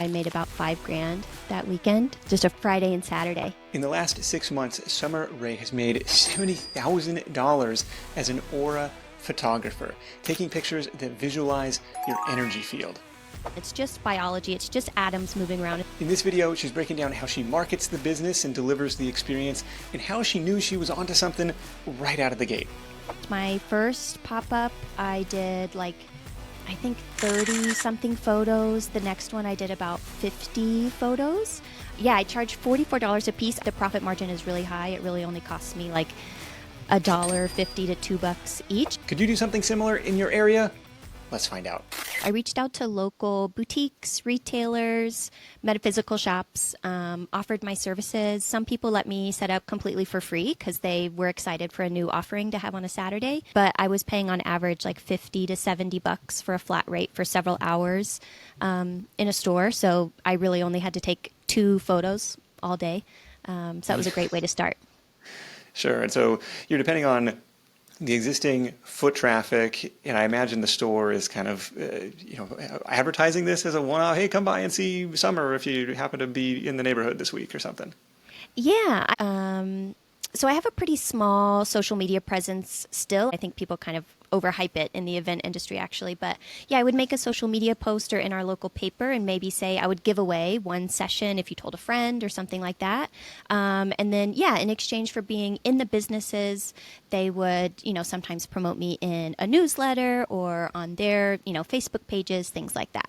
I made about $5,000 that weekend, just a Friday and Saturday. In the last 6 months, Summer Rae has made $70,000 as an aura photographer, taking pictures that visualize your energy field. It's just biology, it's just atoms moving around. In this video, she's breaking down how she markets the business and delivers the experience, and how she knew she was onto something right out of the gate. My first pop-up, I did I think 30 something photos. The next one I did about 50 photos. Yeah, I charged $44 a piece. The profit margin is really high. It really only costs me like $1.50 to $2 each. Could you do something similar in your area? Let's find out. I reached out to local boutiques, retailers, metaphysical shops, offered my services. Some people let me set up completely for free because they were excited for a new offering to have on a Saturday. But I was paying on average like $50 to $70 for a flat rate for several hours in a store. So I really only had to take 2 photos all day. So that was a great way to start. Sure. And so you're depending on the existing foot traffic, and I imagine the store is kind of, advertising this as a one-off. Hey, come by and see Summer if you happen to be in the neighborhood this week or something. Yeah. So I have a pretty small social media presence still. I think people kind of overhype it in the event industry, actually. But yeah, I would make a social media post or in our local paper and maybe say I would give away one session if you told a friend or something like that. And then, yeah, in exchange for being in the businesses, they would, sometimes promote me in a newsletter or on their, Facebook pages, things like that.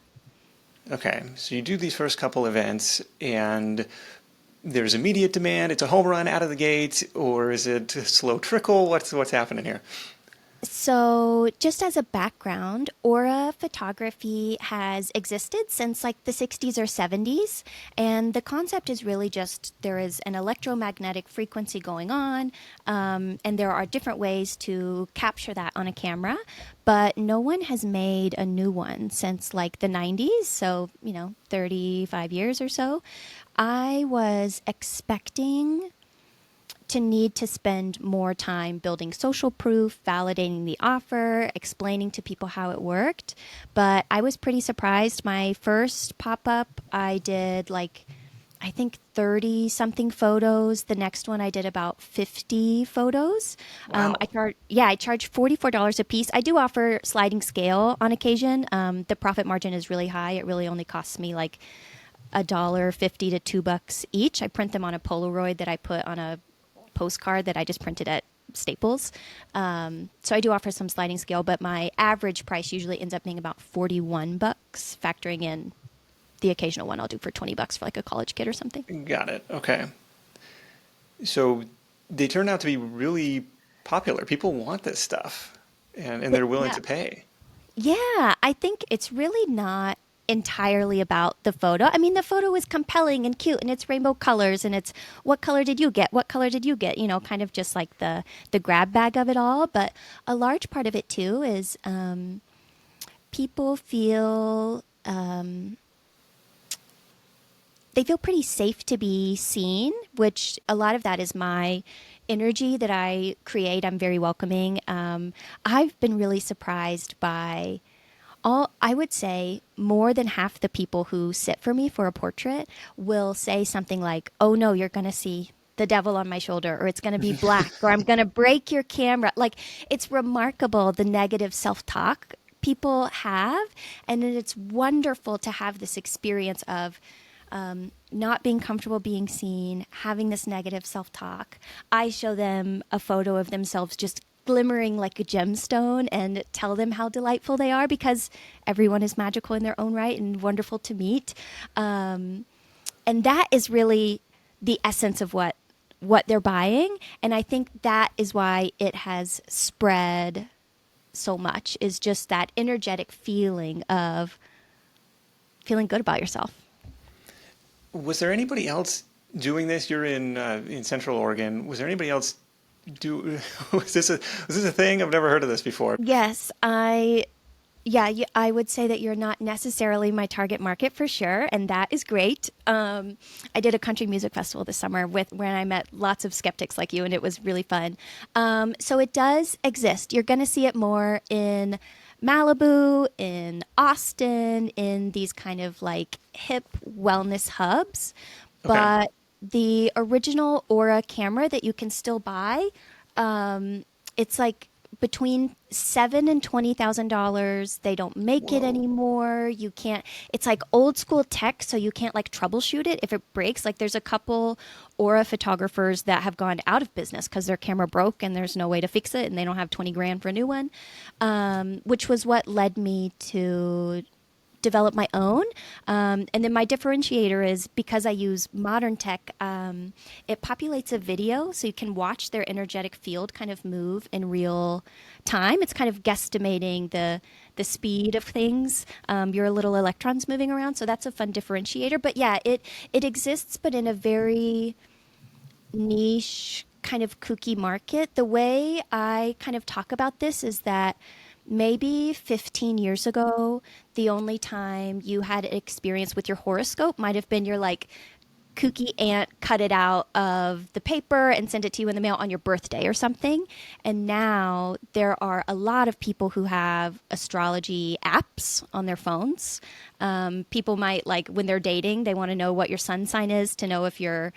Okay, so you do these first couple events and there's immediate demand. It's a home run out of the gate, or is it a slow trickle? What's happening here? So just as a background, aura photography has existed since like the 60s or 70s. And the concept is really just there is an electromagnetic frequency going on, and there are different ways to capture that on a camera. But no one has made a new one since like the 90s, so, 35 years or so. I was expecting to need to spend more time building social proof, validating the offer, explaining to people how it worked. But I was pretty surprised. My first pop-up, I did I think 30 something photos. The next one I did about 50 photos. Wow. I charge $44 a piece. I do offer sliding scale on occasion. The profit margin is really high. It really only costs me like $1.50 to $2 each. I print them on a Polaroid that I put on a postcard that I just printed at Staples. So I do offer some sliding scale, but my average price usually ends up being about $41, factoring in the occasional one I'll do for $20 for like a college kid or something. Got it. Okay. So they turn out to be really popular. People want this stuff, and they're willing to pay. Yeah, I think it's really not entirely about the photo. I mean, the photo is compelling and cute and it's rainbow colors and it's what color did you get? What color did you get? Kind of just like the grab bag of it all. But a large part of it too is people feel they feel pretty safe to be seen, which a lot of that is my energy that I create. I'm very welcoming. I've been really surprised by I would say more than half the people who sit for me for a portrait will say something like, oh no, you're going to see the devil on my shoulder, or it's going to be black, or I'm going to break your camera. Like, it's remarkable the negative self-talk people have. And then it's wonderful to have this experience of not being comfortable being seen, having this negative self-talk. I show them a photo of themselves just glimmering like a gemstone and tell them how delightful they are, because everyone is magical in their own right and wonderful to meet. And that is really the essence of what they're buying. And I think that is why it has spread so much, is just that energetic feeling of feeling good about yourself. Was there anybody else doing this? You're in Central Oregon. Was there anybody else was this a thing? I've never heard of this before. Yes, I would say that you're not necessarily my target market for sure, and that is great. I did a country music festival this summer when I met lots of skeptics like you, and it was really fun. So it does exist. You're going to see it more in Malibu, in Austin, in these kind of like hip wellness hubs. Okay. But the original Aura camera that you can still buy, it's like between seven and $20,000. They don't make it Whoa. anymore. You can't. It's like old school tech, so you can't like troubleshoot it if it breaks. Like there's a couple Aura photographers that have gone out of business because their camera broke and there's no way to fix it, and they don't have 20 grand for a new one. Which was what led me to develop my own. And then my differentiator is because I use modern tech, it populates a video so you can watch their energetic field kind of move in real time. It's kind of guesstimating the speed of things, your little electrons moving around. So that's a fun differentiator. But yeah, it exists, but in a very niche kind of kooky market. The way I kind of talk about this is that maybe 15 years ago, the only time you had an experience with your horoscope might have been your like kooky aunt cut it out of the paper and sent it to you in the mail on your birthday or something. And now there are a lot of people who have astrology apps on their phones. People might like when they're dating, they want to know what your sun sign is to know if you're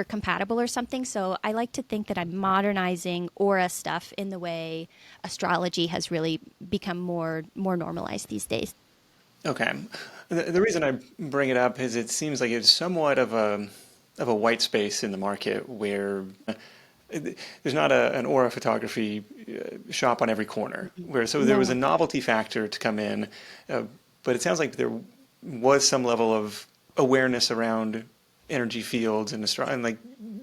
compatible or something. So I like to think that I'm modernizing aura stuff in the way astrology has really become more normalized these days. Okay. The reason I bring it up is it seems like it's somewhat of a white space in the market where there's not an aura photography shop on every corner. Where so there was a No. novelty factor to come in, but it sounds like there was some level of awareness around energy fields and and like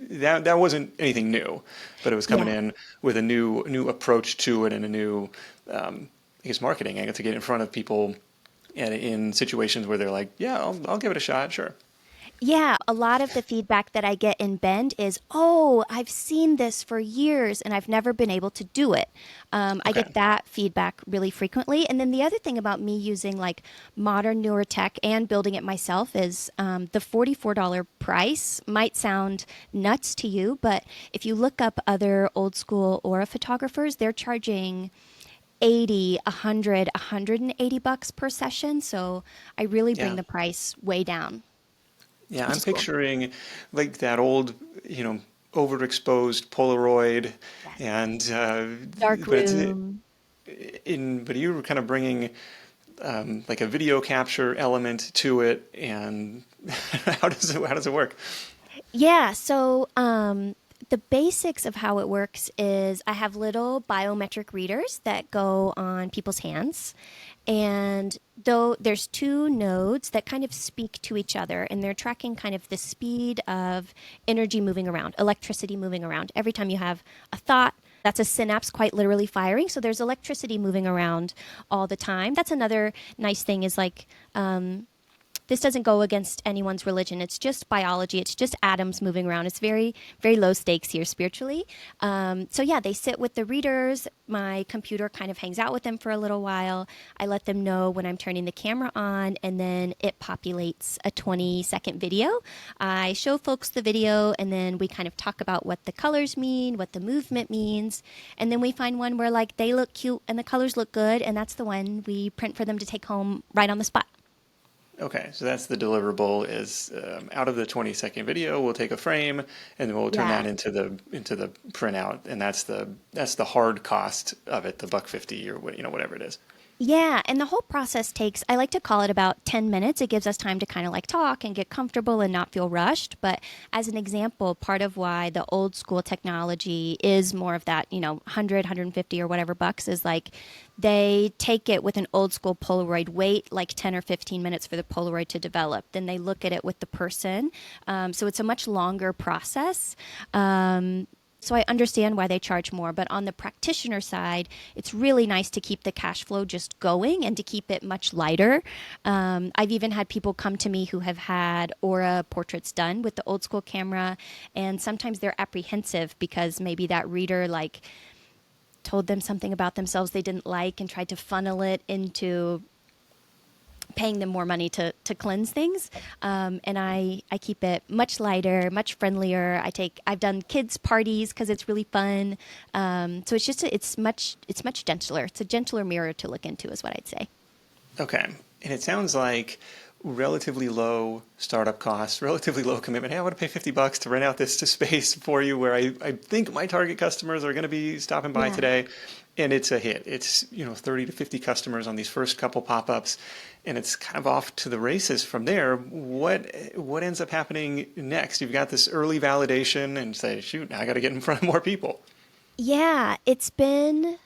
that wasn't anything new, but it was coming Yeah. in with a new approach to it and a new I guess marketing angle to get in front of people and in situations where they're like, yeah, I'll give it a shot, sure. Yeah, a lot of the feedback that I get in Bend is, oh, I've seen this for years and I've never been able to do it. I Okay. get that feedback really frequently. And then the other thing about me using like modern newer tech and building it myself is the $44 price might sound nuts to you, but if you look up other old school Aura photographers, they're charging 80, 100, 180 bucks per session. So I really bring Yeah. the price way down, Yeah, which I'm is cool. picturing like that old, overexposed Polaroid, Yes. and Dark but it's room. but you were kind of bringing like a video capture element to it, and how does it work? Yeah, so the basics of how it works is I have little biometric readers that go on people's hands. And though there's two nodes that kind of speak to each other, and they're tracking kind of the speed of energy moving around, electricity moving around. Every time you have a thought, that's a synapse quite literally firing. So there's electricity moving around all the time. That's another nice thing is like this doesn't go against anyone's religion. It's just biology. It's just atoms moving around. It's very, very low stakes here spiritually. So, yeah, they sit with the readers. My computer kind of hangs out with them for a little while. I let them know when I'm turning the camera on, and then it populates a 20-second video. I show folks the video, and then we kind of talk about what the colors mean, what the movement means. And then we find one where, like, they look cute and the colors look good, and that's the one we print for them to take home right on the spot. Okay, so that's the deliverable is out of the 20-second video, we'll take a frame and then we'll turn Yeah. that into the printout, and that's the hard cost of it, the buck 50 or whatever it is. Yeah, and the whole process takes, I like to call it about 10 minutes. It gives us time to kind of like talk and get comfortable and not feel rushed. But as an example, part of why the old school technology is more of that, 100, or whatever bucks is like they take it with an old school Polaroid, wait like 10 or 15 minutes for the Polaroid to develop. Then they look at it with the person. So it's a much longer process. So I understand why they charge more, but on the practitioner side, it's really nice to keep the cash flow just going and to keep it much lighter. I've even had people come to me who have had Aura portraits done with the old school camera, and sometimes they're apprehensive because maybe that reader like told them something about themselves they didn't like and tried to funnel it into paying them more money to cleanse things. And I keep it much lighter, much friendlier. I've done kids parties because it's really fun. So it's much gentler. It's a gentler mirror to look into is what I'd say. Okay. And it sounds like relatively low startup costs, relatively low commitment. Hey, I want to pay $50 to rent out this to space for you where I think my target customers are going to be stopping by Yeah. today. And it's a hit. It's, 30 to 50 customers on these first couple pop-ups, and it's kind of off to the races from there. What ends up happening next? You've got this early validation and say, shoot, now I got to get in front of more people. Yeah, it's been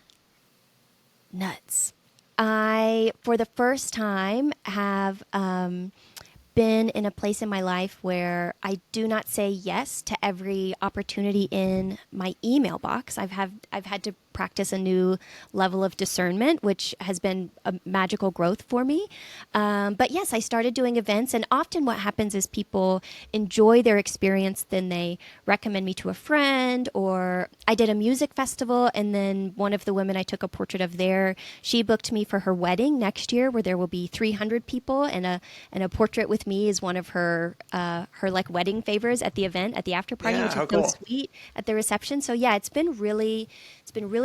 nuts. I, for the first time, have been in a place in my life where I do not say yes to every opportunity in my email box. I've had to practice a new level of discernment, which has been a magical growth for me. But yes, I started doing events, and often what happens is people enjoy their experience, then they recommend me to a friend, or I did a music festival, and then one of the women I took a portrait of there, she booked me for her wedding next year, where there will be 300 people, and a portrait with me is one of her like wedding favors at the event at the after party, Yeah, which is how so cool. sweet at the reception. So yeah, it's been really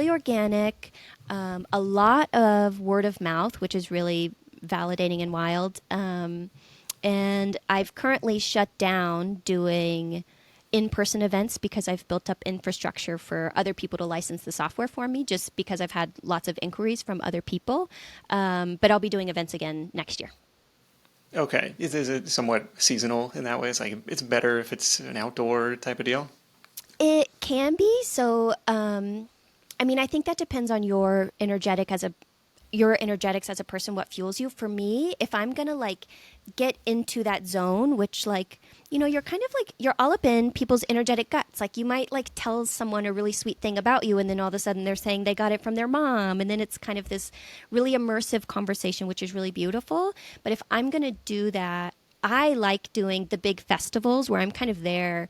organic. A lot of word of mouth, which is really validating and wild. And I've currently shut down doing in-person events because I've built up infrastructure for other people to license the software for me, just because I've had lots of inquiries from other people. But I'll be doing events again next year. Okay. Is it somewhat seasonal in that way? It's like it's better if it's an outdoor type of deal? It can be. So, I mean, I think that depends on your energetics as a person, what fuels you. For me, if I'm gonna like get into that zone, which like, you're kind of like you're all up in people's energetic guts. Like you might like tell someone a really sweet thing about you, and then all of a sudden they're saying they got it from their mom, and then it's kind of this really immersive conversation, which is really beautiful. But if I'm gonna do that, I like doing the big festivals where I'm kind of there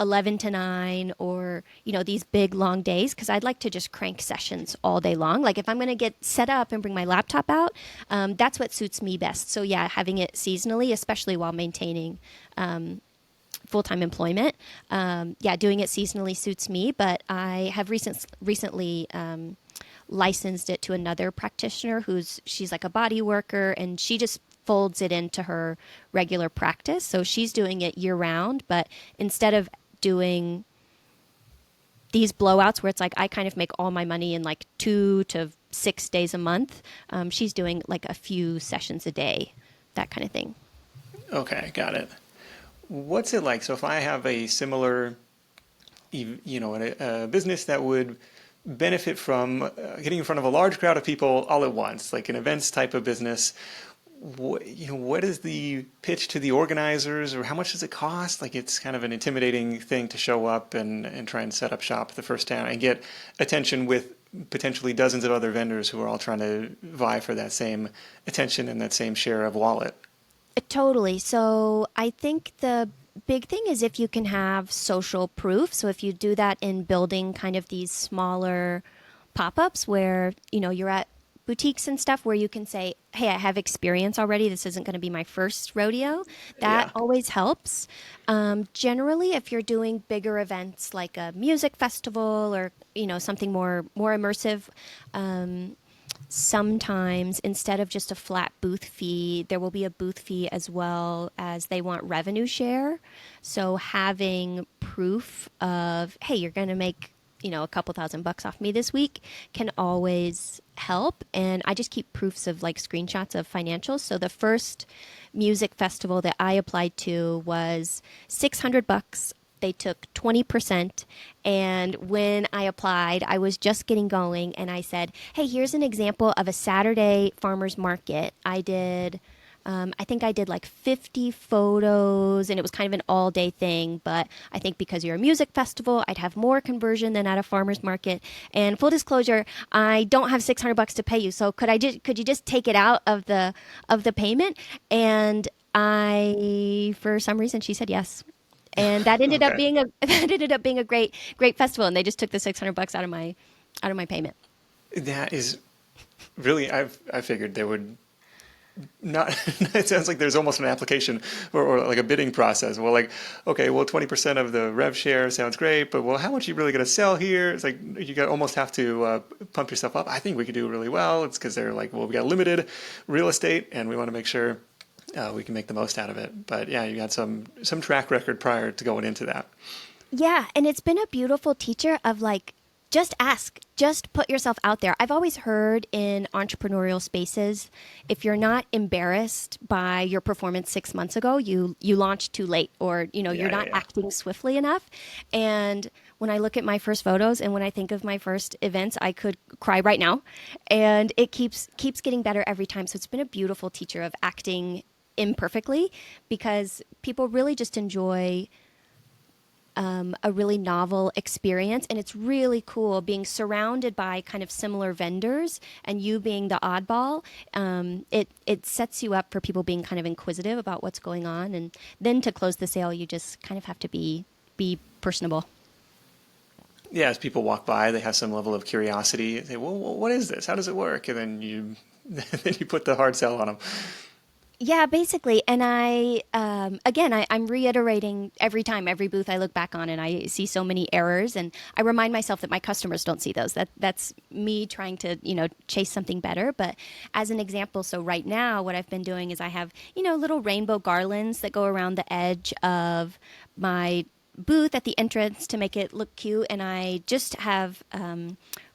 11 to 9, or these big long days, because I'd like to just crank sessions all day long. Like if I'm going to get set up and bring my laptop out, that's what suits me best. So yeah, having it seasonally, especially while maintaining full-time employment, yeah, doing it seasonally suits me. But I have recently licensed it to another practitioner she's like a body worker, and she just folds it into her regular practice. So she's doing it year round, but instead of doing these blowouts where it's like I kind of make all my money in like 2 to 6 days a month, she's doing like a few sessions a day, that kind of thing. Okay, got it. What's it like? So if I have a similar, a business that would benefit from getting in front of a large crowd of people all at once, like an events type of business, what is the pitch to the organizers, or how much does it cost? Like it's kind of an intimidating thing to show up and try and set up shop the first time and get attention with potentially dozens of other vendors who are all trying to vie for that same attention and that same share of wallet. Totally. So I think the big thing is if you can have social proof. So if you do that in building kind of these smaller pop-ups where, you're at boutiques and stuff where you can say, hey, I have experience already. This isn't going to be my first rodeo. That Yeah. always helps. Generally, if you're doing bigger events like a music festival or, something more immersive, sometimes instead of just a flat booth fee, there will be a booth fee as well, as they want revenue share. So having proof of, hey, you're going to make a couple $1,000 off me this week can always help. And I just keep proofs of like screenshots of financials. So the first music festival that I applied to was $600. They took 20%. And when I applied, I was just getting going, and I said, hey, here's an example of a Saturday farmer's market. I think I did like 50 photos, and it was kind of an all day thing. But I think because you're a music festival, I'd have more conversion than at a farmer's market. And full disclosure, I don't have $600 to pay you. So could you just take it out of the payment? And for some reason, she said yes. And that ended up Okay. being a that ended up being a great festival. And they just took the $600 out of my payment. That is really, I figured there would not, it sounds like there's almost an application or like a bidding process. Well, like, okay, well, 20% of the rev share sounds great, but well, how much are you really going to sell here? It's like you got almost have to pump yourself up. I think we could do really well. It's because they're like, well, we got limited real estate and we want to make sure we can make the most out of it. But yeah, you got some track record prior to going into that. Yeah, and it's been a beautiful teacher of like, just ask, just put yourself out there. I've always heard in entrepreneurial spaces, if you're not embarrassed by your performance 6 months ago, you launched too late, or Yeah, you're yeah, not yeah. acting swiftly enough. And when I look at my first photos and when I think of my first events, I could cry right now. And it keeps getting better every time. So it's been a beautiful teacher of acting imperfectly, because people really just enjoy a really novel experience. And it's really cool being surrounded by kind of similar vendors and you being the oddball. It sets you up for people being kind of inquisitive about what's going on. And then to close the sale, you just kind of have to be personable. Yeah, as people walk by, they have some level of curiosity. They say, well, what is this? How does it work? And then you, then you put the hard sell on them. Yeah, basically. And I'm reiterating every time, every booth I look back on and I see so many errors. And I remind myself that my customers don't see those. That's me trying to, chase something better. But as an example, so right now, what I've been doing is I have, little rainbow garlands that go around the edge of my booth at the entrance to make it look cute. And I just have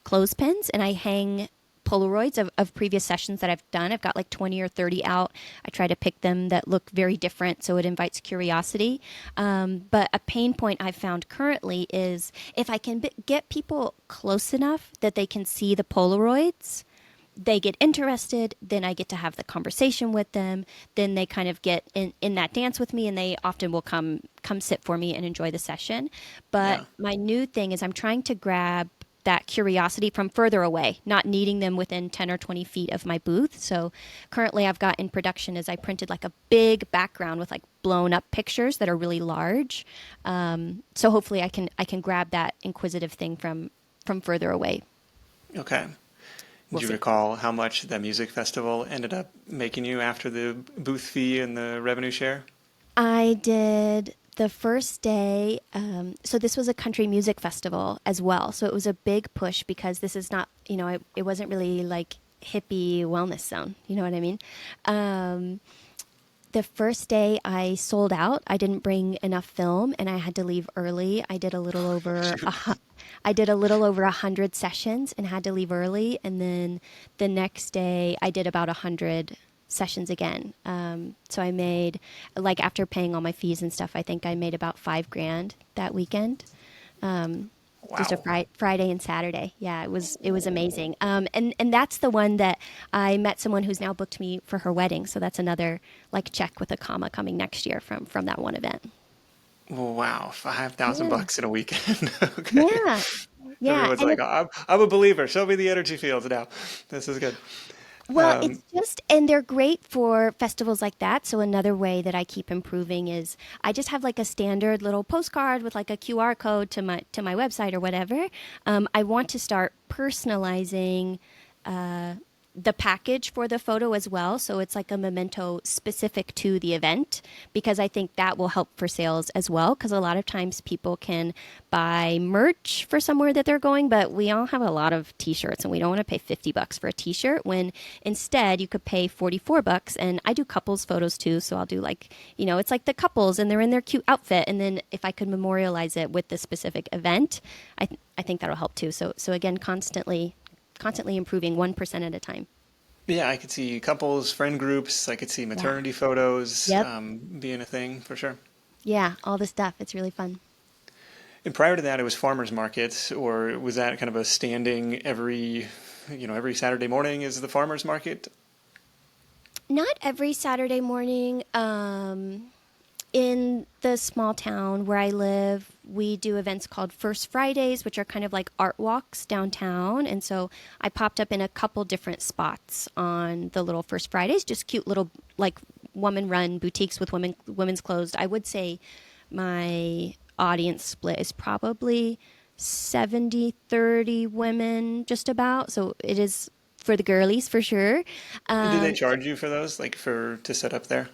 clothespins and I hang Polaroids of previous sessions that I've done. I've got like 20 or 30 out. I try to pick them that look very different so it invites curiosity. But a pain point I've found currently is if I can get people close enough that they can see the Polaroids, they get interested, then I get to have the conversation with them, then they kind of get in that dance with me and they often will come sit for me and enjoy the session. But Yeah. my new thing is I'm trying to grab that curiosity from further away, not needing them within 10 or 20 feet of my booth. So currently I've got in production is I printed like a big background with like blown up pictures that are really large. So hopefully I can grab that inquisitive thing from further away. Okay. Do We'll you see. recall how much the music festival ended up making you after the booth fee and the revenue share? I did the first day. So this was a country music festival as well. So it was a big push because this is not, it wasn't really like hippie wellness zone. You know what I mean? The first day I sold out. I didn't bring enough film and I had to leave early. I did a little over 100 sessions and had to leave early. And then the next day I did about 100 sessions again. So I made, like, after paying all my fees and stuff, I think I made about 5 grand that weekend. Just a Wow. Friday and Saturday. Yeah, it was amazing. And that's the one that I met someone who's now booked me for her wedding. So that's another like check with a comma coming next year from that one event. Wow. 5,000 Yeah. bucks in a weekend. Okay. Yeah. Yeah. Everyone's And like, it's I'm a believer. Show me the energy fields now. This is good. Well, it's just, and they're great for festivals like that. So another way that I keep improving is I just have like a standard little postcard with like a QR code to my website or whatever. I want to start personalizing the package for the photo as well. So it's like a memento specific to the event because I think that will help for sales as well. Because a lot of times people can buy merch for somewhere that they're going, but we all have a lot of t-shirts and we don't want to pay $50 for a t-shirt when instead you could pay $44. And I do couples photos too. So I'll do like, it's like the couples and they're in their cute outfit. And then if I could memorialize it with the specific event, I think that'll help too. So again, constantly improving 1% at a time. Yeah, I could see couples, friend groups. I could see Yeah. maternity photos Yep. being a thing for sure. Yeah. All the stuff. It's really fun. And prior to that, it was farmers markets, or was that kind of a standing every Saturday morning is the farmers market? Not every Saturday morning. In the small town where I live, we do events called First Fridays, which are kind of like art walks downtown. And so I popped up in a couple different spots on the little First Fridays, just cute little like woman run boutiques with women's clothes. I would say my audience split is probably 70-30 women, just about. So it is for the girlies for sure. And do they Um, charge you for those, like for to set up there?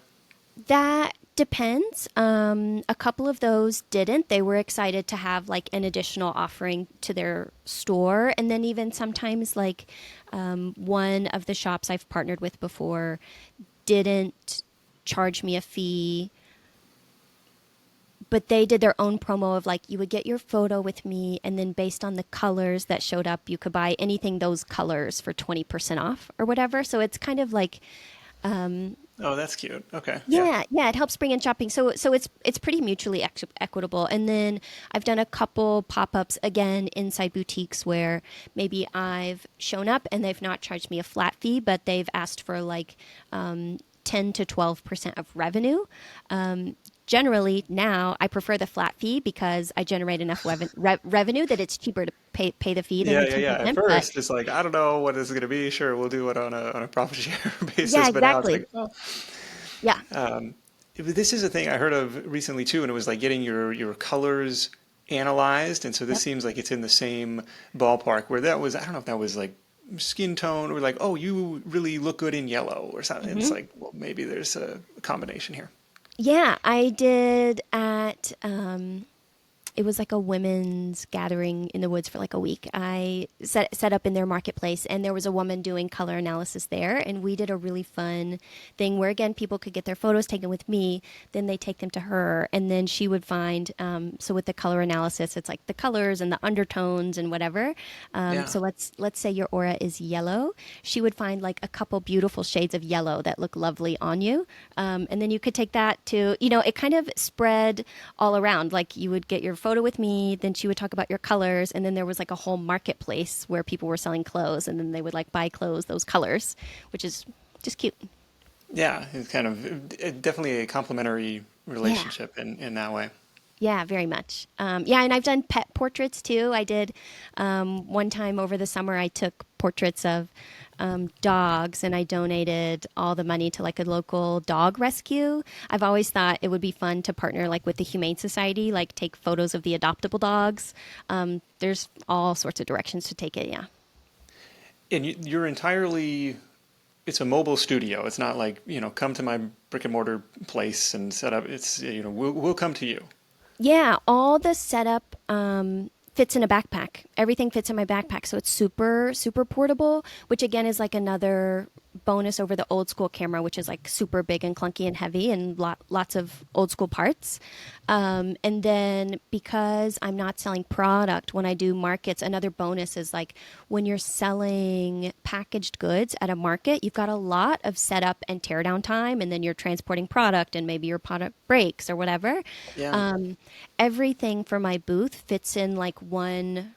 That depends. A couple of those didn't. They were excited to have like an additional offering to their store. And then even sometimes like one of the shops I've partnered with before didn't charge me a fee, but they did their own promo of like you would get your photo with me and then based on the colors that showed up, you could buy anything those colors for 20% off or whatever. So it's kind of like Oh, that's cute. Okay, yeah. yeah, yeah, it helps bring in shopping. So it's pretty mutually equitable. And then I've done a couple pop-ups again inside boutiques where maybe I've shown up and they've not charged me a flat fee, but they've asked for like 10 to 12% of revenue. Generally now I prefer the flat fee because I generate enough revenue that it's cheaper to pay the fee than Yeah, the yeah, yeah. At 10%. But first, it's like I don't know what this is going to be. Sure, we'll do it on a profit share yeah, basis. But now it's exactly. like, oh, Yeah. this is a thing I heard of recently too, and it was like getting your colors analyzed. And so this Yep. seems like it's in the same ballpark where that was. I don't know if that was like skin tone or like, oh, you really look good in yellow or something. It's hmm like, well, maybe there's a combination here. Yeah, I did at it was like a women's gathering in the woods for like a week. I set up in their marketplace, and there was a woman doing color analysis there, and we did a really fun thing where again people could get their photos taken with me, then they take them to her, and then she would find. So with the color analysis, it's like the colors and the undertones and whatever. Yeah. So let's say your aura is yellow, she would find like a couple beautiful shades of yellow that look lovely on you, and then you could take that to it kind of spread all around. Like you would get your photo with me, then she would talk about your colors, and then there was like a whole marketplace where people were selling clothes, and then they would like buy clothes those colors, which is just cute. Yeah, it's kind of definitely a complementary Yeah. relationship in that way. Yeah, very much. Yeah, and I've done pet portraits too. I did one time over the summer. I took portraits of dogs, and I donated all the money to like a local dog rescue. I've always thought it would be fun to partner like with the Humane Society, like take photos of the adoptable dogs. There's all sorts of directions to take it. Yeah. And you're entirely, it's a mobile studio. It's not like, come to my brick and mortar place and set up. It's, we'll come to you. Yeah, all the setup fits in a backpack. Everything fits in my backpack, so it's super super portable, which again is like another bonus over the old school camera, which is like super big and clunky and heavy and lots of old school parts. And then because I'm not selling product when I do markets, another bonus is like when you're selling packaged goods at a market, you've got a lot of setup and teardown time, and then you're transporting product, and maybe your product breaks or whatever. Yeah. Um, Everything for my booth fits in like one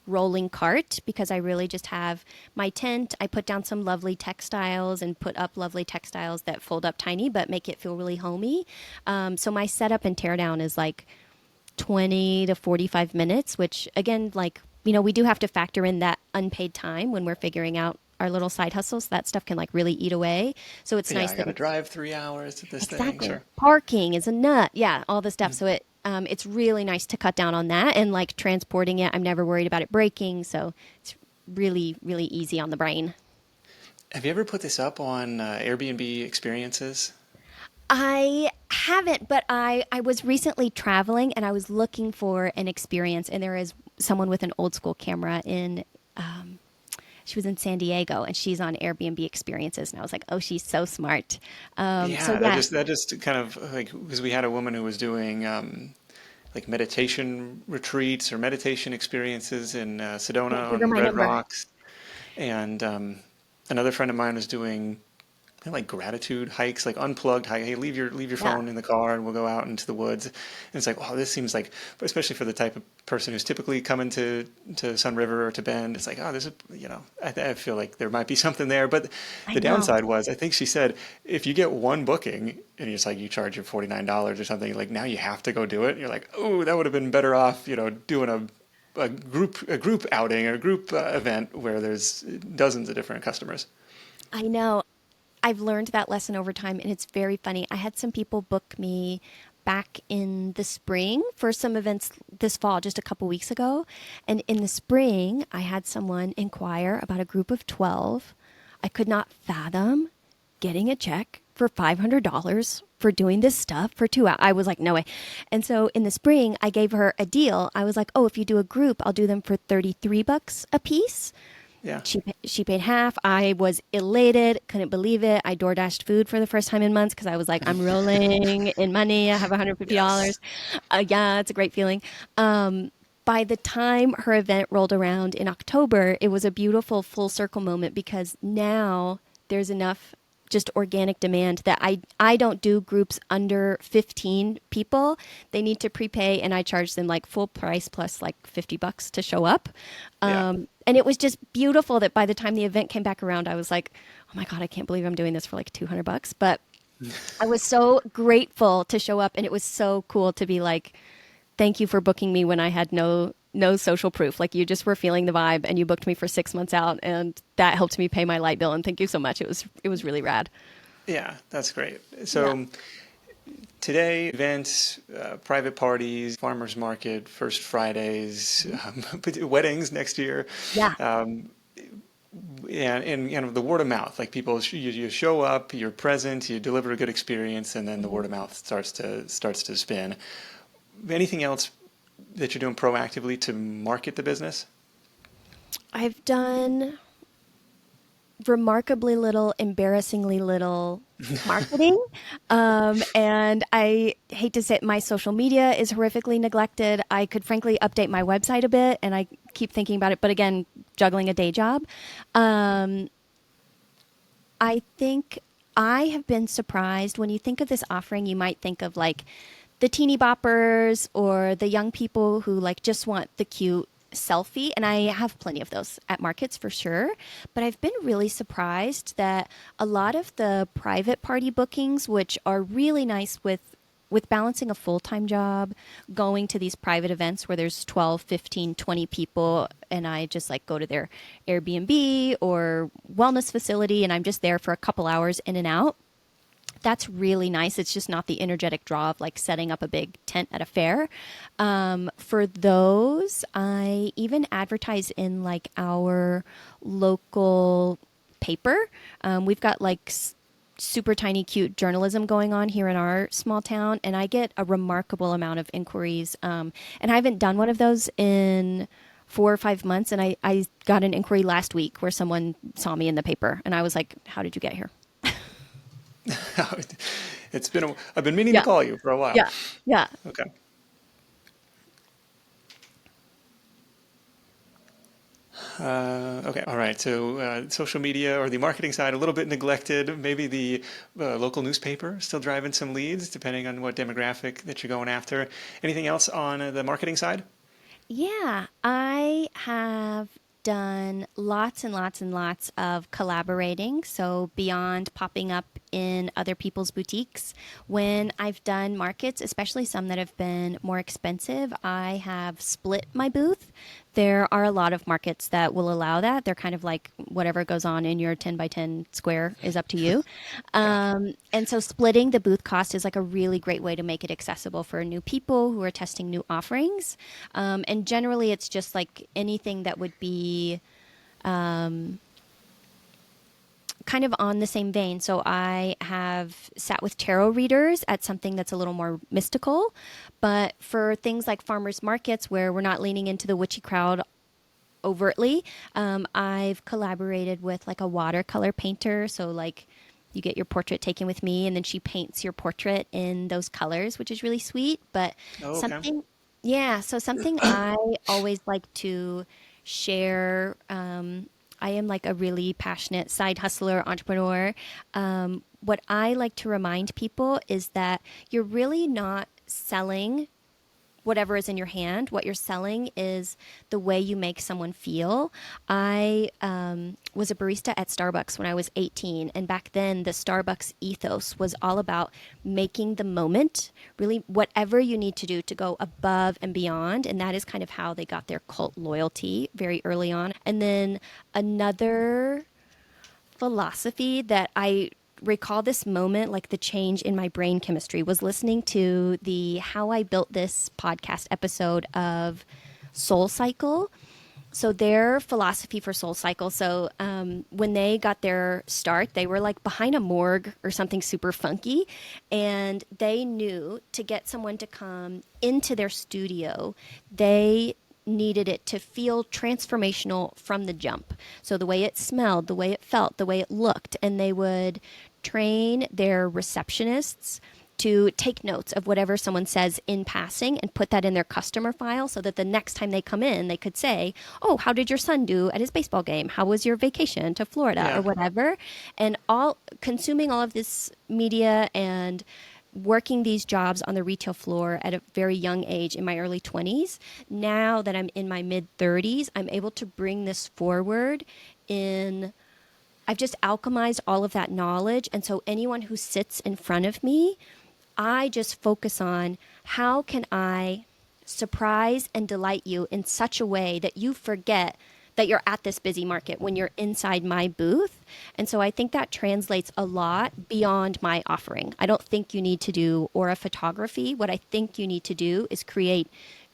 rolling cart because I really just have my tent. I put down some lovely textiles and put up lovely textiles that fold up tiny but make it feel really homey. So my setup and teardown is like 20 to 45 minutes, which again, like, we do have to factor in that unpaid time when we're figuring out our little side hustles. That stuff can like really eat away. So it's Yeah, nice I got that to it's drive 3 hours to this thing. exactly Sure. parking is a nut. Yeah, all the stuff. So it's really nice to cut down on that and like transporting it. I'm never worried about it breaking. So it's really, really easy on the brain. Have you ever put this up on Airbnb experiences? I haven't, but I was recently traveling and I was looking for an experience, and there is someone with an old school camera in. She was in San Diego, and she's on Airbnb experiences, and I was like, oh, she's so smart. So Yeah, that yeah, just that just kind of like because we had a woman who was doing like meditation retreats or meditation experiences in yeah, Sedona give her on my Red number. Rocks, and another friend of mine was doing like gratitude hikes, like unplugged hike. Hey, leave your Yeah, phone in the car, and we'll go out into the woods. And it's like, oh, this seems like, especially for the type of person who's typically coming to Sun River or to Bend, it's like, oh, there's a, I feel like there might be something there. But I the know. downside was, I think she said, if you get one booking and it's like you charge your $49 or something, like now you have to go do it. You're like, oh, that would have been better off, doing a group outing or a group event where there's dozens of different customers. I know. I've learned that lesson over time, and it's very funny. I had some people book me back in the spring for some events this fall, just a couple weeks ago. And in the spring, I had someone inquire about a group of 12. I could not fathom getting a check for $500 for doing this stuff for 2 hours. I was like, no way. And so in the spring, I gave her a deal. I was like, oh, if you do a group, I'll do them for $33 a piece. Yeah. She paid half. I was elated, couldn't believe it. I door dashed food for the first time in months because I was like, I'm rolling in money. I have $150. Yes. Yeah, it's a great feeling. By the time her event rolled around in October, it was a beautiful full circle moment because now there's enough just organic demand that I don't do groups under 15 people. They need to prepay and I charge them like full price plus like $50 to show up. Yeah. And it was just beautiful that by the time the event came back around, I was like, oh my God, I can't believe I'm doing this for like $200. But I was so grateful to show up and it was so cool to be like, thank you for booking me when I had no social proof. Like you just were feeling the vibe and you booked me for 6 months out and that helped me pay my light bill. And thank you so much. It was really rad. Yeah, that's great. Yeah. So today, events, private parties, farmers market, First Fridays, weddings next year. Yeah. And kind of the word of mouth, like people, you show up, you're present, you deliver a good experience, and then the word of mouth starts to spin. Anything else that you're doing proactively to market the business? I've done remarkably little, embarrassingly little marketing. And I hate to say it, my social media is horrifically neglected. I could frankly update my website a bit and I keep thinking about it, but again, juggling a day job. I think I have been surprised when you think of this offering, you might think of like the teeny boppers or the young people who like just want the cute selfie. And I have plenty of those at markets for sure. But I've been really surprised that a lot of the private party bookings, which are really nice with balancing a full-time job, going to these private events where there's 12, 15, 20 people, and I just like go to their Airbnb or wellness facility, and I'm just there for a couple hours in and out. That's really nice. It's just not the energetic draw of like setting up a big tent at a fair. For those, I even advertise in like our local paper. We've got like super tiny, cute journalism going on here in our small town, and I get a remarkable amount of inquiries. And I haven't done one of those in 4 or 5 months, and I got an inquiry last week where someone saw me in the paper, and I was like, "How did you get here?" I've been meaning to Yeah, call you for a while. yeah, yeah. Okay. Okay. All right. So social media or the marketing side, a little bit neglected. Maybe the local newspaper still driving some leads, depending on what demographic that you're going after. Anything else on the marketing side? Yeah, I have done lots and lots and lots of collaborating. So, beyond popping up in other people's boutiques, when I've done markets, especially some that have been more expensive, I have split my booth. There are a lot of markets that will allow that. They're kind of like whatever goes on in your 10 by 10 square is up to you. Yeah. And so splitting the booth cost is like a really great way to make it accessible for new people who are testing new offerings. And generally, it's just like anything that would be kind of on the same vein. So I have sat with tarot readers at something that's a little more mystical. But for things like farmers markets where we're not leaning into the witchy crowd overtly, I've collaborated with like a watercolor painter. So like you get your portrait taken with me and then she paints your portrait in those colors, which is really sweet. But Oh, okay. something, yeah, so something I always like to share. I am like a really passionate side hustler entrepreneur. What I like to remind people is that you're really not selling whatever is in your hand. What you're selling is the way you make someone feel. I was a barista at Starbucks when I was 18. And back then, the Starbucks ethos was all about making the moment, really, whatever you need to do to go above and beyond. And that is kind of how they got their cult loyalty very early on. And then another philosophy that I recall this moment, like the change in my brain chemistry, was listening to the How I Built This podcast episode of Soul Cycle. So their philosophy for Soul Cycle, so when they got their start, they were like behind a morgue or something super funky. And they knew to get someone to come into their studio, they needed it to feel transformational from the jump. So the way it smelled, the way it felt, the way it looked. And they would train their receptionists to take notes of whatever someone says in passing and put that in their customer file so that the next time they come in, they could say, oh, how did your son do at his baseball game? How was your vacation to Florida or whatever? And all consuming all of this media and working these jobs on the retail floor at a very young age in my early 20s. Now that I'm in my mid 30s, I'm able to bring this forward in I've just alchemized all of that knowledge. And so anyone who sits in front of me, I just focus on how can I surprise and delight you in such a way that you forget that you're at this busy market when you're inside my booth. And so I think that translates a lot beyond my offering. I don't think you need to do aura photography. What I think you need to do is create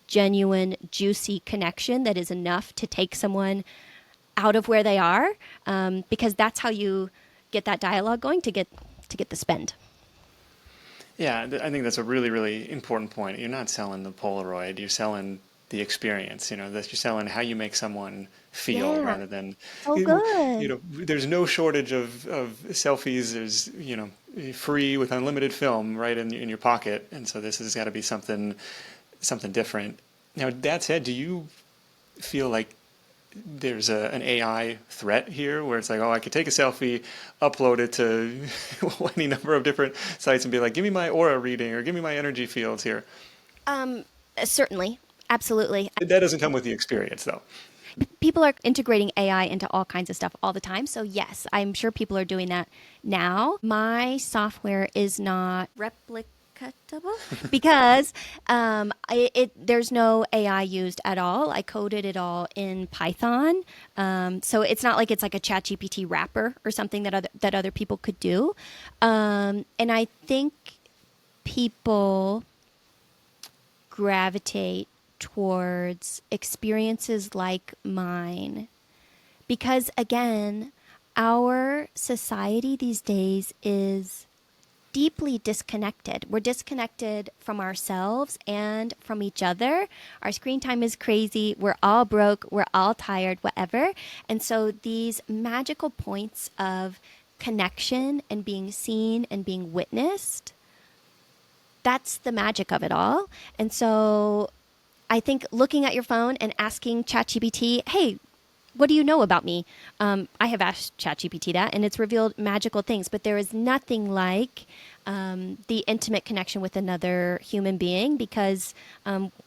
genuine, juicy connection that is enough to take someone out of where they are, because that's how you get that dialogue going to get the spend. Yeah, I think that's a really, really important point. You're not selling the Polaroid, you're selling the experience, that you're selling how you make someone feel rather than, Good. there's no shortage of selfies. There's, free with unlimited film right in your pocket. And so this has got to be something different. Now, that said, do you feel like there's an AI threat here where it's like, oh, I could take a selfie, upload it to any number of different sites and be like, give me my aura reading or give me my energy fields here? Certainly. Absolutely. That doesn't come with the experience, though. People are integrating AI into all kinds of stuff all the time. So yes, I'm sure people are doing that now. My software is not replicatable because there's no AI used at all. I coded it all in Python. So it's not like it's like a ChatGPT wrapper or something that other people could do. And I think people gravitate towards experiences like mine because, again, our society these days is deeply disconnected. We're disconnected from ourselves and from each other. Our screen time is crazy. We're all broke. We're all tired, whatever. And so these magical points of connection and being seen and being witnessed, that's the magic of it all. And so I think looking at your phone and asking ChatGPT, hey, what do you know about me? I have asked ChatGPT that, and it's revealed magical things. But there is nothing like the intimate connection with another human being because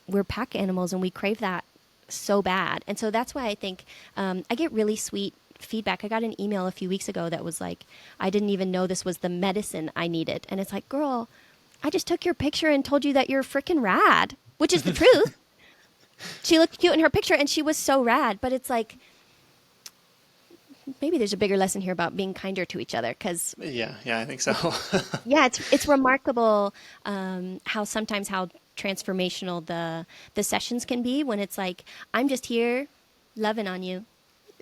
we're pack animals and we crave that so bad. And so that's why I think I get really sweet feedback. I got an email a few weeks ago that was like, I didn't even know this was the medicine I needed. And it's like, girl, I just took your picture and told you that you're freaking rad, which is the truth. She looked cute in her picture and she was so rad, but it's like, maybe there's a bigger lesson here about being kinder to each other because yeah, I think so. yeah, it's remarkable how sometimes how transformational the sessions can be when it's like, I'm just here loving on you,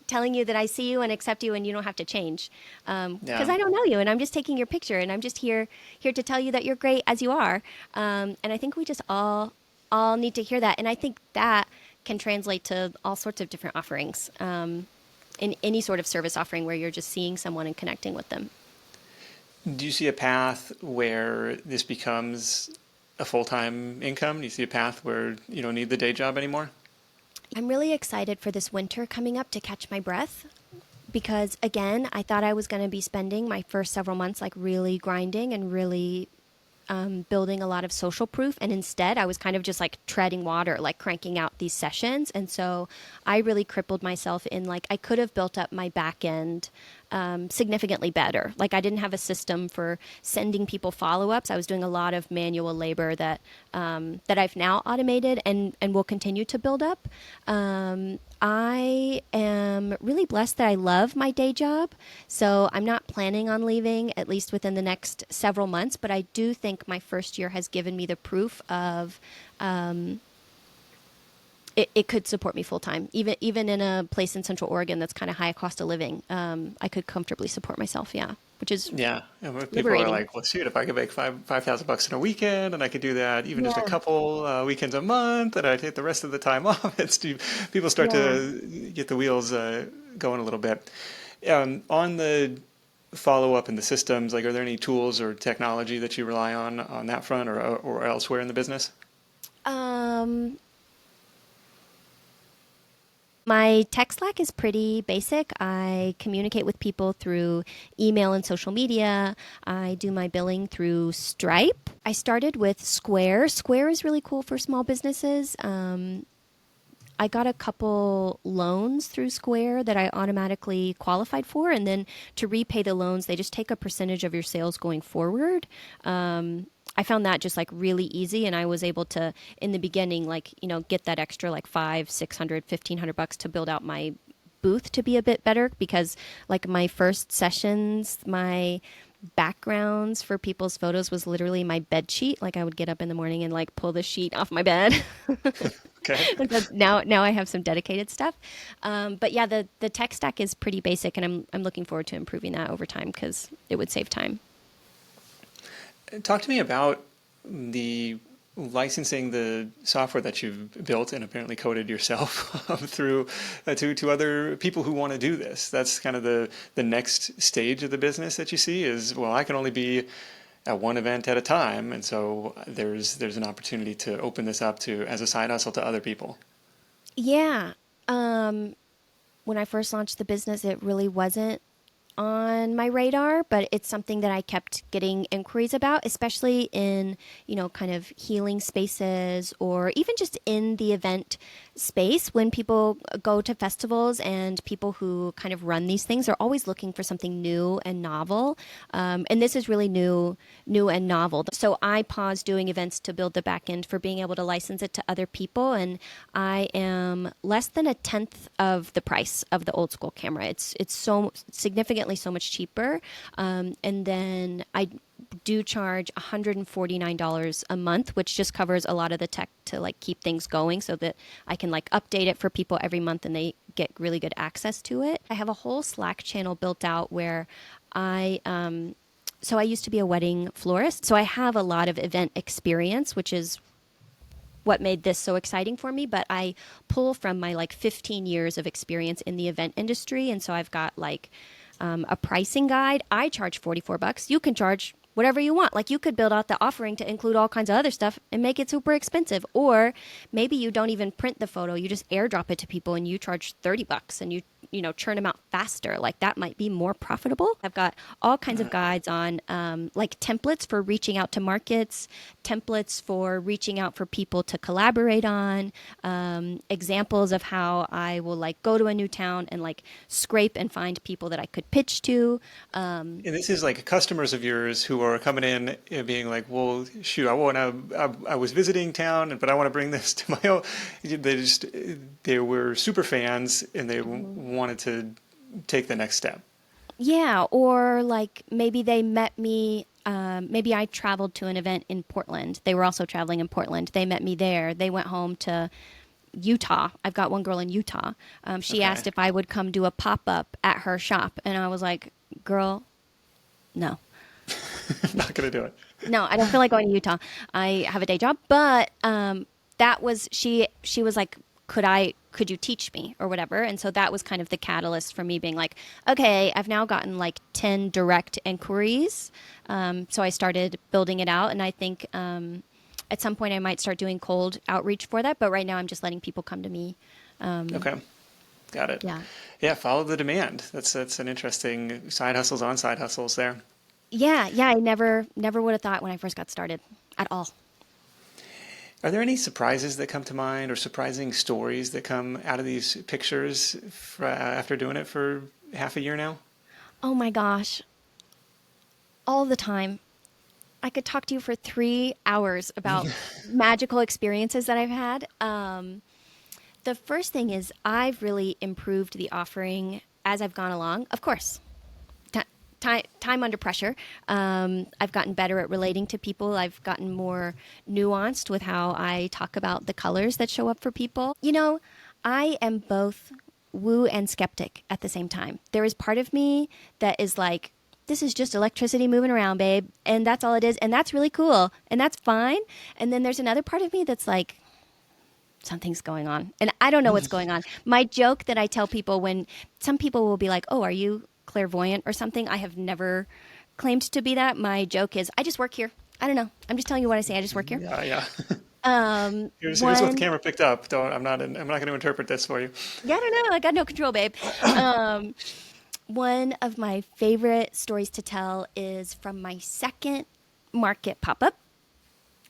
telling you that I see you and accept you and you don't have to change because I don't know you and I'm just taking your picture and I'm just here to tell you that you're great as you are. And I think we just all need to hear that. And I think that can translate to all sorts of different offerings in any sort of service offering where you're just seeing someone and connecting with them. Do you see a path where this becomes a full-time income? Do you see a path where you don't need the day job anymore? I'm really excited for this winter coming up to catch my breath because, again, I thought I was going to be spending my first several months like really grinding and really building a lot of social proof. And instead, I was kind of just like treading water, like cranking out these sessions. And so I really crippled myself in like I could have built up my back end significantly better. Like I didn't have a system for sending people follow-ups. I was doing a lot of manual labor that I've now automated and will continue to build up. I am really blessed that I love my day job, so I'm not planning on leaving at least within the next several months. But I do think my first year has given me the proof of it could support me full time, even in a place in Central Oregon that's kind of high cost of living. I could comfortably support myself. Yeah, which is Yeah, and when people are liberating. like, "Well, shoot, if I could make $5,000 in a weekend, and I could do that even just a Yeah, couple weekends a month, and I take the rest of the time off," people start yeah. to get the wheels going a little bit. On the follow up and the systems, like, are there any tools or technology that you rely on that front or elsewhere in the business? Um, My tech stack is pretty basic. I communicate with people through email and social media. I do my billing through Stripe. I started with Square. Square is really cool for small businesses. I got a couple loans through Square that I automatically qualified for, and then to repay the loans, they just take a percentage of your sales going forward. I found that just like really easy, and I was able to, in the beginning, like get that extra like 500, 600, $1,500 to build out my booth to be a bit better because like my first sessions, my backgrounds for people's photos was literally my bed sheet. Like I would get up in the morning and like pull the sheet off my bed. Okay. Now I have some dedicated stuff. But yeah, the tech stack is pretty basic, and I'm looking forward to improving that over time because it would save time. Talk to me about the licensing the software that you've built and apparently coded yourself through to other people who want to do this. That's kind of the next stage of the business that you see is, well, I can only be at one event at a time, and so there's an opportunity to open this up to as a side hustle to other people. Yeah. When I first launched the business, it really wasn't on my radar, but it's something that I kept getting inquiries about, especially in, kind of healing spaces or even just in the event space. When people go to festivals and people who kind of run these things are always looking for something new and novel. And this is really new and novel. So I paused doing events to build the back end for being able to license it to other people. And I am less than a tenth of the price of the old school camera. It's so significantly so much cheaper. And then I do charge $149 a month, which just covers a lot of the tech to like keep things going so that I can like update it for people every month and they get really good access to it. I have a whole Slack channel built out where I used to be a wedding florist, so I have a lot of event experience, which is what made this so exciting for me. But I pull from my like 15 years of experience in the event industry, and so I've got like a pricing guide. I charge $44. You can charge whatever you want. Like you could build out the offering to include all kinds of other stuff and make it super expensive. Or maybe you don't even print the photo. You just airdrop it to people and you charge $30 and you churn them out faster. Like that might be more profitable. I've got all kinds of guides on like templates for reaching out to markets, templates for reaching out for people to collaborate on, examples of how I will like go to a new town and like scrape and find people that I could pitch to. And this is like customers of yours who are coming in and being like, well, shoot, I was visiting town, but I want to bring this to my own. They were super fans and they wanted to take the next step. Yeah, or like maybe they met me. Maybe I traveled to an event in Portland. They were also traveling in Portland. They met me there. They went home to Utah. I've got one girl in Utah. She Okay. asked if I would come do a pop up at her shop, and I was like, "Girl, no, Not going to do it. no, I don't feel like going to Utah. I have a day job." But that was she. She was like, Could you teach me or whatever? And so that was kind of the catalyst for me being like, okay, I've now gotten like 10 direct inquiries. So I started building it out, and I think at some point I might start doing cold outreach for that. But right now I'm just letting people come to me. Okay. Got it. Yeah. Yeah, follow the demand. That's an interesting side hustles on side hustles there. Yeah, yeah, I never would have thought when I first got started at all. Are there any surprises that come to mind or surprising stories that come out of these pictures after doing it for half a year now? Oh my gosh, all the time. I could talk to you for 3 hours about magical experiences that I've had. The first thing is I've really improved the offering as I've gone along. Of course, time under pressure. I've gotten better at relating to people. I've gotten more nuanced with how I talk about the colors that show up for people. I am both woo and skeptic at the same time. There is part of me that is like, this is just electricity moving around, babe, and that's all it is, and that's really cool, and that's fine. And then there's another part of me that's like, something's going on, and I don't know what's going on. My joke that I tell people when some people will be like, "Oh, are you clairvoyant or something?" I have never claimed to be that. My joke is, I just work here. I don't know. I'm just telling you what I say. I just work here. Yeah, yeah. Here's what the One, camera picked up. Don't. I'm not going to interpret this for you. yeah, I don't know. I got no control, babe. One of my favorite stories to tell is from my second market pop up.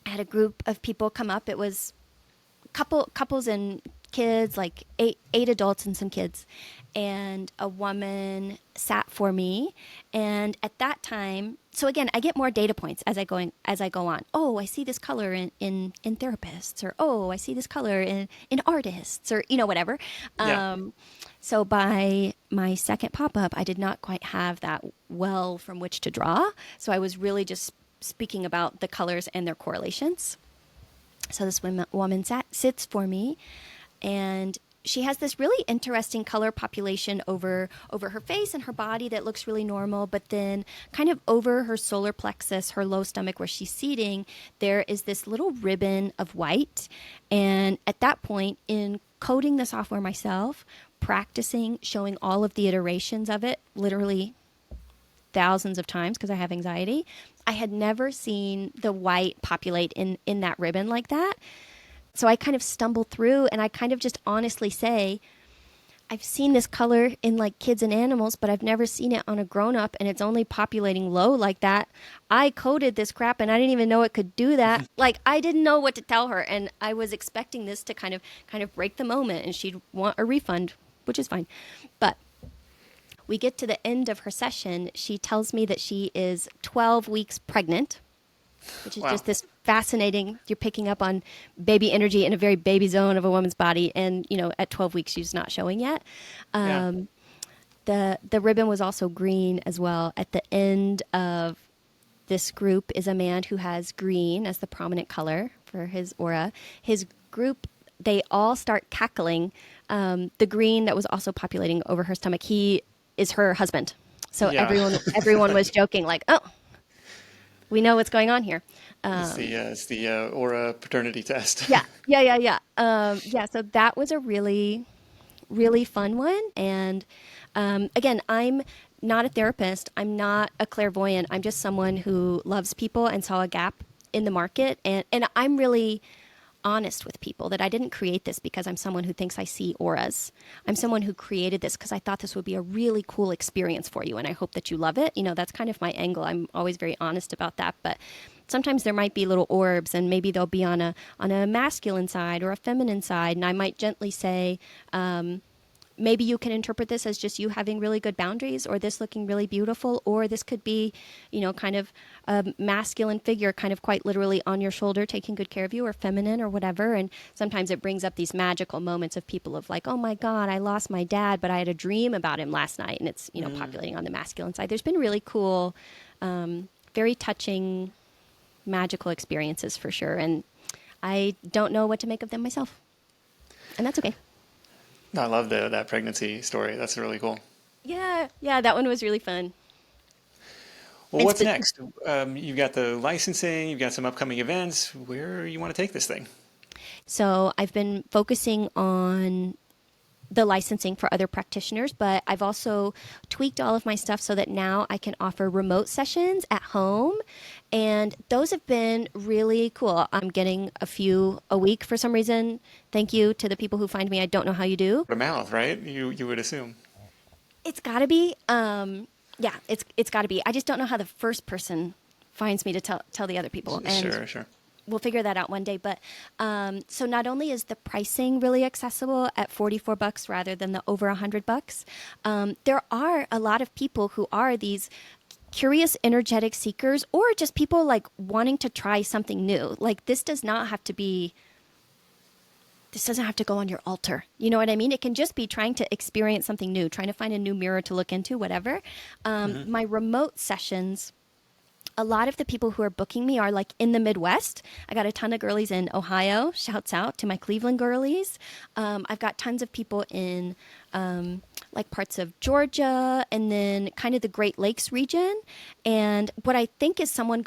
I had a group of people come up. It was couples and kids, like eight adults and some kids, and a woman sat for me. And at that time, so again, I get more data points as I go on. Oh, I see this color in therapists, or oh, I see this color in artists, or whatever. Yeah. So by my second pop up, I did not quite have that well from which to draw. So I was really just speaking about the colors and their correlations. So this woman sits for me, and she has this really interesting color population over her face and her body that looks really normal, but then kind of over her solar plexus, her low stomach where she's seating, there is this little ribbon of white. And at that point, in coding the software myself, practicing, showing all of the iterations of it, literally thousands of times because I have anxiety, I had never seen the white populate in that ribbon like that. So I kind of stumbled through, and I kind of just honestly say, I've seen this color in like kids and animals, but I've never seen it on a grown up, and it's only populating low like that. I coded this crap and I didn't even know it could do that. Like, I didn't know what to tell her, and I was expecting this to kind of break the moment, and she'd want a refund, which is fine. But we get to the end of her session. She tells me that she is 12 weeks pregnant, which is Wow. just this fascinating. You're picking up on baby energy in a very baby zone of a woman's body, and at 12 weeks she's not showing yet. Yeah. The ribbon was also green as well. At the end of this group is a man who has green as the prominent color for his aura. His group, they all start cackling. The green that was also populating over her stomach, he is her husband. So Yeah. everyone was joking like, oh, we know what's going on here. It's the aura paternity test. Yeah. Yeah. So that was a really, really fun one. And again, I'm not a therapist. I'm not a clairvoyant. I'm just someone who loves people and saw a gap in the market. And I'm really honest with people that I didn't create this because I'm someone who thinks I see auras. I'm someone who created this because I thought this would be a really cool experience for you, and I hope that you love it. That's kind of my angle. I'm always very honest about that, but sometimes there might be little orbs, and maybe they'll be on a masculine side or a feminine side, and I might gently say, maybe you can interpret this as just you having really good boundaries, or this looking really beautiful, or this could be, kind of a masculine figure kind of quite literally on your shoulder taking good care of you, or feminine or whatever. And sometimes it brings up these magical moments of people of like, oh my God, I lost my dad, but I had a dream about him last night. And it's, populating on the masculine side. There's been really cool, very touching, magical experiences for sure. And I don't know what to make of them myself. And that's okay. I love that pregnancy story. That's really cool. Yeah, that one was really fun. Well, And what's spe- next? You've got the licensing, you've got some upcoming events. Where you want to take this thing? so I've been focusing on the licensing for other practitioners, but I've also tweaked all of my stuff so that now I can offer remote sessions at home. And those have been really cool. I'm getting a few a week for some reason. Thank you to the people who find me. I don't know how you do. Word of mouth, right? You would assume. It's got to be. Yeah, it's got to be. I just don't know how the first person finds me to tell the other people. And Sure, sure. we'll figure that out one day. But so not only is the pricing really accessible at $44 rather than the over $100, there are a lot of people who are these curious, energetic seekers, or just people like wanting to try something new. Like this doesn't have to go on your altar. You know what I mean? It can just be trying to experience something new, trying to find a new mirror to look into, whatever. My remote sessions, a lot of the people who are booking me are like in the Midwest. I got a ton of girlies in Ohio. Shouts out to my Cleveland girlies. I've got tons of people in like parts of Georgia and then kind of the Great Lakes region. And what I think is someone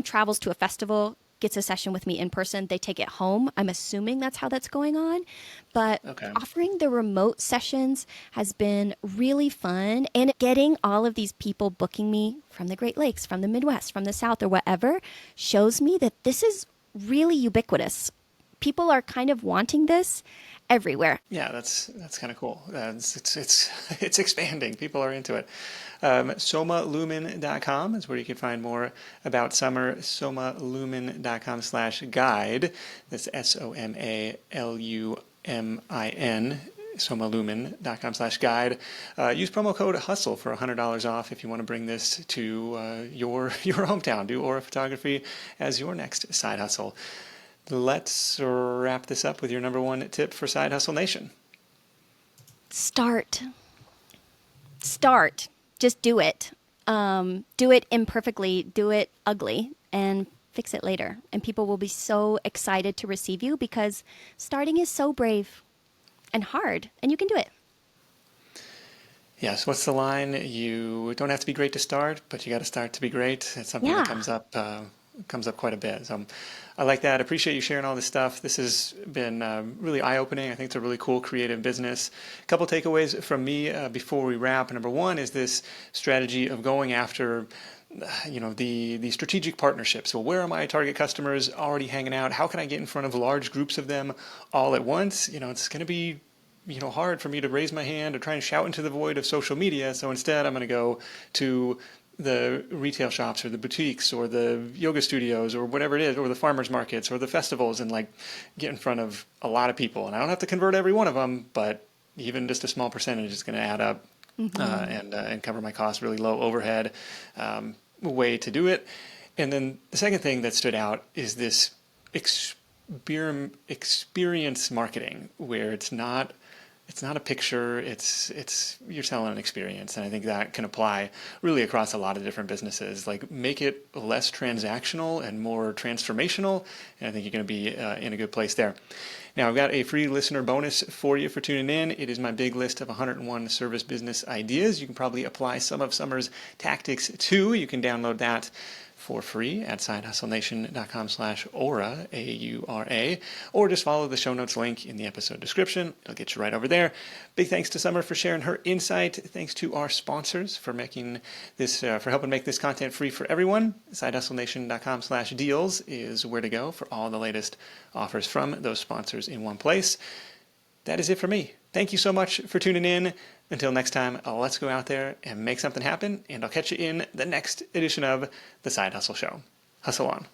travels to a festival, gets a session with me in person, they take it home. I'm assuming that's how that's going on. But Okay. offering the remote sessions has been really fun. And getting all of these people booking me from the Great Lakes, from the Midwest, from the South, or whatever, shows me that this is really ubiquitous. People are kind of wanting this everywhere. Yeah, that's kind of cool. It's expanding. People are into it. Somalumin.com is where you can find more about summer. Somalumin.com/guide. That's SOMALUMIN. Somalumin.com/guide. Use promo code HUSTLE for $100 off if you want to bring this to your hometown. Do aura photography as your next side hustle. Let's wrap this up with your number one tip for Side Hustle Nation. Start. Just do it. Do it imperfectly, do it ugly, and fix it later. And people will be so excited to receive you because starting is so brave and hard, and you can do it. Yes, what's the line? You don't have to be great to start, but you got to start to be great. It's something that comes up quite a bit. So I like that. I appreciate you sharing all this stuff. This has been really eye-opening. I think it's a really cool, creative business. A couple takeaways from me before we wrap. Number one is this strategy of going after the strategic partnerships. So where are my target customers already hanging out? How can I get in front of large groups of them all at once? It's going to be hard for me to raise my hand or try and shout into the void of social media. So instead, I'm going to go to the retail shops or the boutiques or the yoga studios or whatever it is, or the farmers markets or the festivals, and like get in front of a lot of people. And I don't have to convert every one of them, but even just a small percentage is going to add up and cover my costs. Really low overhead way to do it. And then the second thing that stood out is this experience marketing, where it's not a picture, it's you're selling an experience. And I think that can apply really across a lot of different businesses. Like, make it less transactional and more transformational, and I think you're going to be in a good place there. Now, I've got a free listener bonus for you for tuning in. It is my big list of 101 service business ideas. You can probably apply some of Summer's tactics too. You can download that for free at sidehustlenation.com/aura, AURA, or just follow the show notes link in the episode description. It'll get you right over there. Big thanks to Summer for sharing her insight. Thanks to our sponsors for making this, for helping make this content free for everyone. Sidehustlenation.com/deals is where to go for all the latest offers from those sponsors in one place. That is it for me. Thank you so much for tuning in. Until next time, let's go out there and make something happen, and I'll catch you in the next edition of The Side Hustle Show. Hustle on.